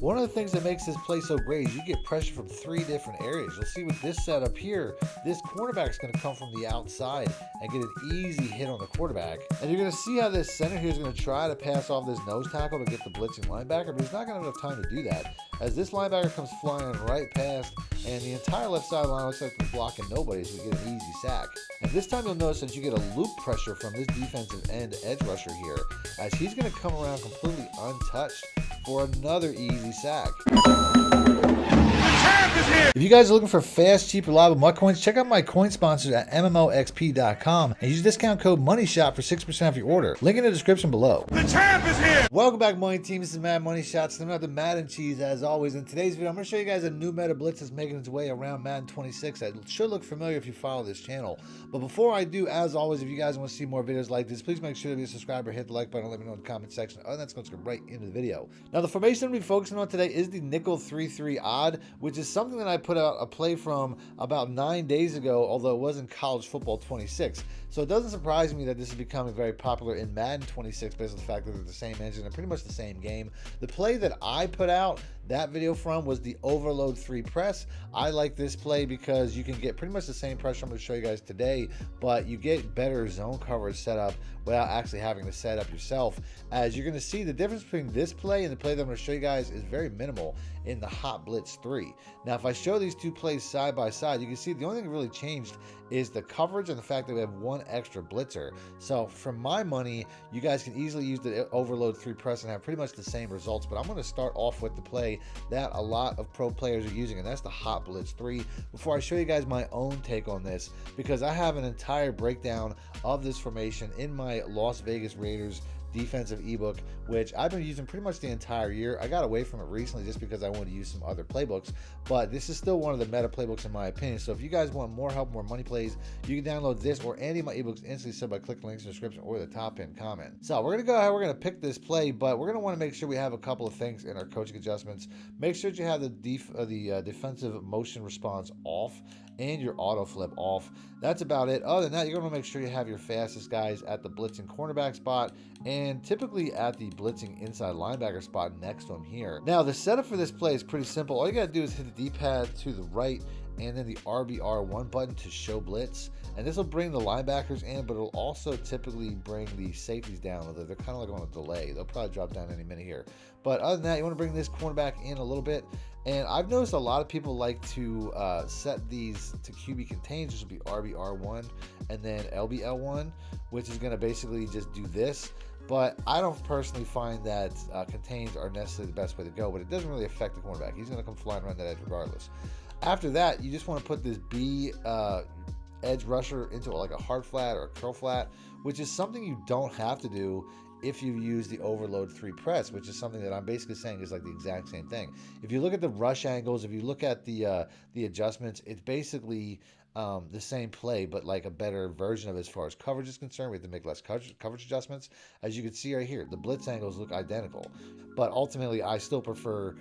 One of the things that makes this play so great is you get pressure from 3 different areas. You'll see with this setup here, this cornerback is going to come from the outside and get an easy hit on the quarterback. And you're going to see how this center here is going to try to pass off this nose tackle to get the blitzing linebacker, but he's not going to have enough time to do that, as this linebacker comes flying right past, and the entire left sideline looks like they're blocking nobody, so you get an easy sack. And this time you'll notice that you get a loop pressure from this defensive end edge rusher here, as he's going to come around completely untouched for another easy sack. If you guys are looking for fast, cheap, reliable MUT coins, check out my coin sponsors at MMOXP.com and use discount code MONEYSHOT for 6% off your order. Link in the description below. The champ is here! Welcome back, Money Team. This is Madden Money Shots. I'm out the Madden cheese as always. In today's video, I'm going to show you guys a new meta blitz that's making its way around Madden 26 that should look familiar if you follow this channel. But before I do, as always, if you guys want to see more videos like this, please make sure to be a subscriber, hit the like button, and let me know in the comment section. Other than that, let's go right into the video. Now, the formation I'm going to be focusing on today is the nickel 3-3 odd, which is something that I put out a play from about 9 days ago, although it wasn't college football 26. So it doesn't surprise me that this is becoming very popular in Madden 26 based on the fact that they're the same engine and pretty much the same game. The play that I put out that video from was the overload 3 press. I like this play because you can get pretty much the same pressure I'm going to show you guys today, but you get better zone coverage set up without actually having to set up yourself. As you're going to see, the difference between this play and the play that I'm going to show you guys is very minimal in the Hot Blitz 3. Now, if I show these two plays side by side, you can see the only thing that really changed is the coverage and the fact that we have one extra blitzer. So for my money, you guys can easily use the overload 3 press and have pretty much the same results, but I'm going to start off with the play that a lot of pro players are using, and that's the Hot Blitz 3, before I show you guys my own take on this, because I have an entire breakdown of this formation in my Las Vegas Raiders defensive ebook, which I've been using pretty much the entire year. I got away from it recently just because I wanted to use some other playbooks, but this is still one of the meta playbooks in my opinion. So if you guys want more help, more money plays, you can download this or any of my ebooks instantly by clicking links in the description or the top pinned comment. So we're gonna go ahead, we're gonna pick this play, but we're gonna want to make sure we have a couple of things in our coaching adjustments. Make sure that you have the defensive motion response off and your auto flip off. That's about it. Other than that, you're going to make sure you have your fastest guys at the blitzing cornerback spot and typically at the blitzing inside linebacker spot next to him here. Now, the setup for this play is pretty simple. All you got to do is hit the D-pad to the right and then the RBR1 button to show blitz, and this will bring the linebackers in, but it'll also typically bring the safeties down, although they're kind of like on a delay. They'll probably drop down any minute here, but other than that, you want to bring this cornerback in a little bit. And I've noticed a lot of people like to set these to QB contains, which will be RBR1 and then LBL1, which is going to basically just do this. But I don't personally find that contains are necessarily the best way to go, but it doesn't really affect the cornerback. He's going to come flying around that edge regardless. After that, you just want to put this B edge rusher into like a hard flat or a curl flat, which is something you don't have to do if you use the overload 3 press, which is something that I'm basically saying is like the exact same thing. If you look at the rush angles, if you look at the adjustments, it's basically the same play, but like a better version of it as far as coverage is concerned. We have to make less coverage adjustments. As you can see right here, the blitz angles look identical, but ultimately I still prefer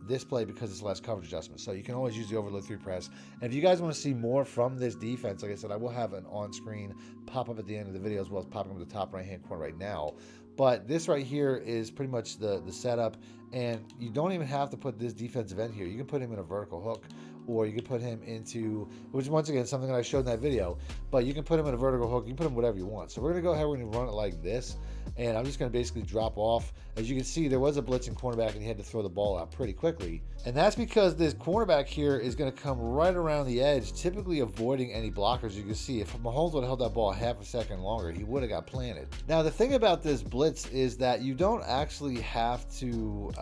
this play because it's less coverage adjustments. So you can always use the overload 3 press. And if you guys want to see more from this defense, like I said, I will have an on-screen pop-up at the end of the video as well as popping up in the top right-hand corner right now. But this right here is pretty much the setup, and you don't even have to put this defensive end here. You can put him in a vertical hook, or you can put him into, which once again, something that I showed in that video, but you can put him in a vertical hook. You can put him whatever you want. So we're going to go ahead, we're going to run it like this, and I'm just going to basically drop off. As you can see, there was a blitzing cornerback, and he had to throw the ball out pretty quickly. And that's because this cornerback here is going to come right around the edge, typically avoiding any blockers. You can see if Mahomes would have held that ball half a second longer, he would have got planted. Now, the thing about this blitz is that you don't actually have to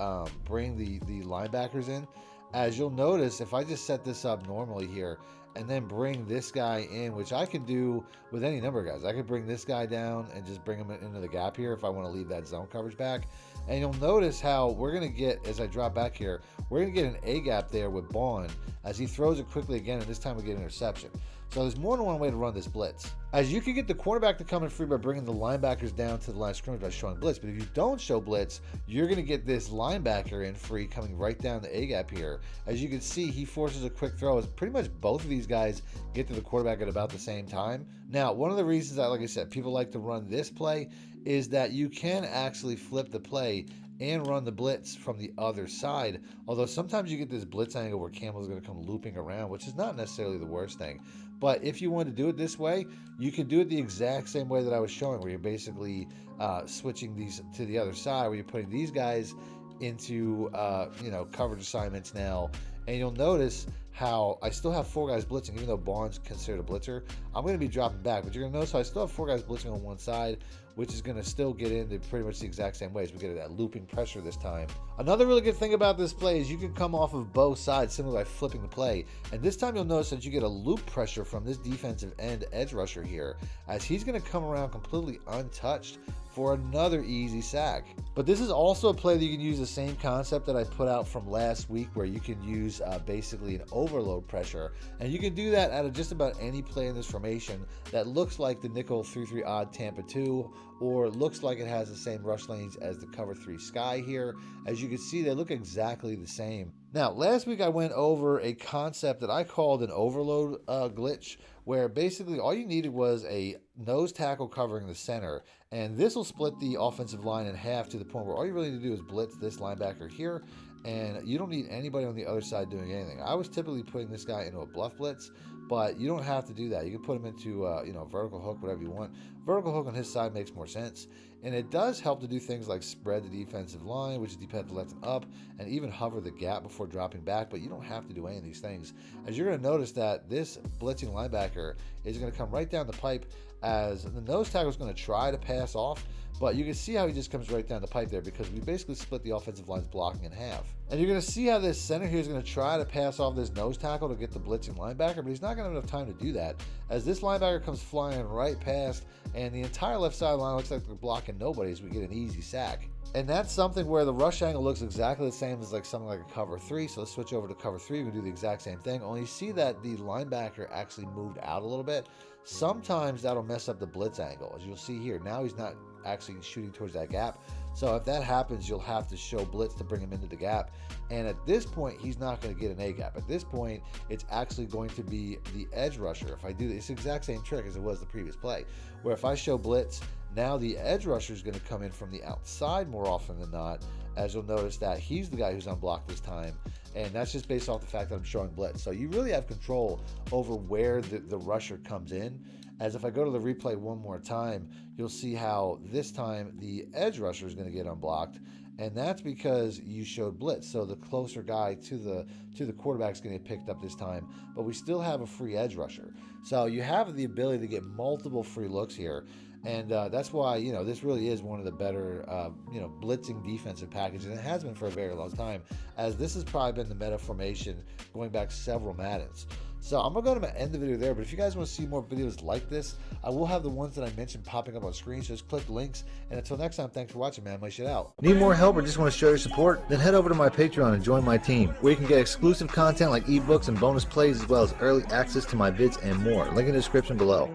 bring the linebackers in. As you'll notice, if I just set this up normally here and then bring this guy in, which I can do with any number of guys. I could bring this guy down and just bring him into the gap here if I want to leave that zone coverage back. And you'll notice how we're going to get, as I drop back here, we're going to get an A gap there with Bond as he throws it quickly again, and this time we get an interception. So there's more than one way to run this blitz. As you can get the quarterback to come in free by bringing the linebackers down to the line of scrimmage by showing blitz, but if you don't show blitz, you're going to get this linebacker in free coming right down the A-gap here. As you can see, he forces a quick throw as pretty much both of these guys get to the quarterback at about the same time. Now, one of the reasons that, like I said, people like to run this play is that you can actually flip the play and run the blitz from the other side. Although sometimes you get this blitz angle where Campbell's going to come looping around, which is not necessarily the worst thing. But if you want to do it this way, you can do it the exact same way that I was showing, where you're basically switching these to the other side, where you're putting these guys into coverage assignments now. And you'll notice how I still have 4 guys blitzing, even though Barnes considered a blitzer. I'm going to be dropping back, but you're going to notice how I still have 4 guys blitzing on one side, which is going to still get into pretty much the exact same ways. We get that looping pressure this time. Another really good thing about this play is you can come off of both sides simply by flipping the play. And this time you'll notice that you get a loop pressure from this defensive end edge rusher here, as he's going to come around completely untouched for another easy sack. But this is also a play that you can use the same concept that I put out from last week, where you can use basically an overload pressure, and you can do that out of just about any play in this formation that looks like the nickel 3-3 odd Tampa 2, or looks like it has the same rush lanes as the cover 3 sky here. As you can see, they look exactly the same. Now, last week I went over a concept that I called an overload glitch, where basically all you needed was a nose tackle covering the center, and this will split the offensive line in half to the point where all you really need to do is blitz this linebacker here, and you don't need anybody on the other side doing anything. I was typically putting this guy into a bluff blitz, but you don't have to do that. You can put him into vertical hook, whatever you want. Vertical hook on his side makes more sense, and it does help to do things like spread the defensive line, which is defensive left and up, and even hover the gap before dropping back, but you don't have to do any of these things. As you're going to notice that this blitzing linebacker is going to come right down the pipe, as the nose tackle is going to try to pass off, but you can see how he just comes right down the pipe there, because we basically split the offensive line's blocking in half. And you're going to see how this center here is going to try to pass off this nose tackle to get the blitzing linebacker, but he's not going to have enough time to do that, as this linebacker comes flying right past, and the entire left sideline looks like they're blocking nobody, as we get an easy sack. And that's something where the rush angle looks exactly the same as like something like a cover 3. So let's switch over to cover 3. We can do the exact same thing, only you see that the linebacker actually moved out a little bit. Sometimes that'll mess up the blitz angle, as you'll see here. Now he's not actually shooting towards that gap. So if that happens, you'll have to show blitz to bring him into the gap. And at this point, he's not going to get an A gap. At this point, it's actually going to be the edge rusher. If I do this exact same trick as it was the previous play, where if I show blitz, now the edge rusher is going to come in from the outside more often than not, as you'll notice that he's the guy who's unblocked this time. And that's just based off the fact that I'm showing blitz. So you really have control over where the rusher comes in. As if I go to the replay one more time, you'll see how this time the edge rusher is going to get unblocked. And that's because you showed blitz. So the closer guy to the quarterback is going to get picked up this time. But we still have a free edge rusher. So you have the ability to get multiple free looks here. And that's why, this really is one of the better, blitzing defensive packages. And it has been for a very long time, as this has probably been the meta formation going back several Maddens. So I'm going to go to end the video there, but if you guys want to see more videos like this, I will have the ones that I mentioned popping up on screen, so just click links. And until next time, thanks for watching, man. My shit out. Need more help or just want to show your support? Then head over to my Patreon and join my team, where you can get exclusive content like ebooks and bonus plays, as well as early access to my vids and more. Link in the description below.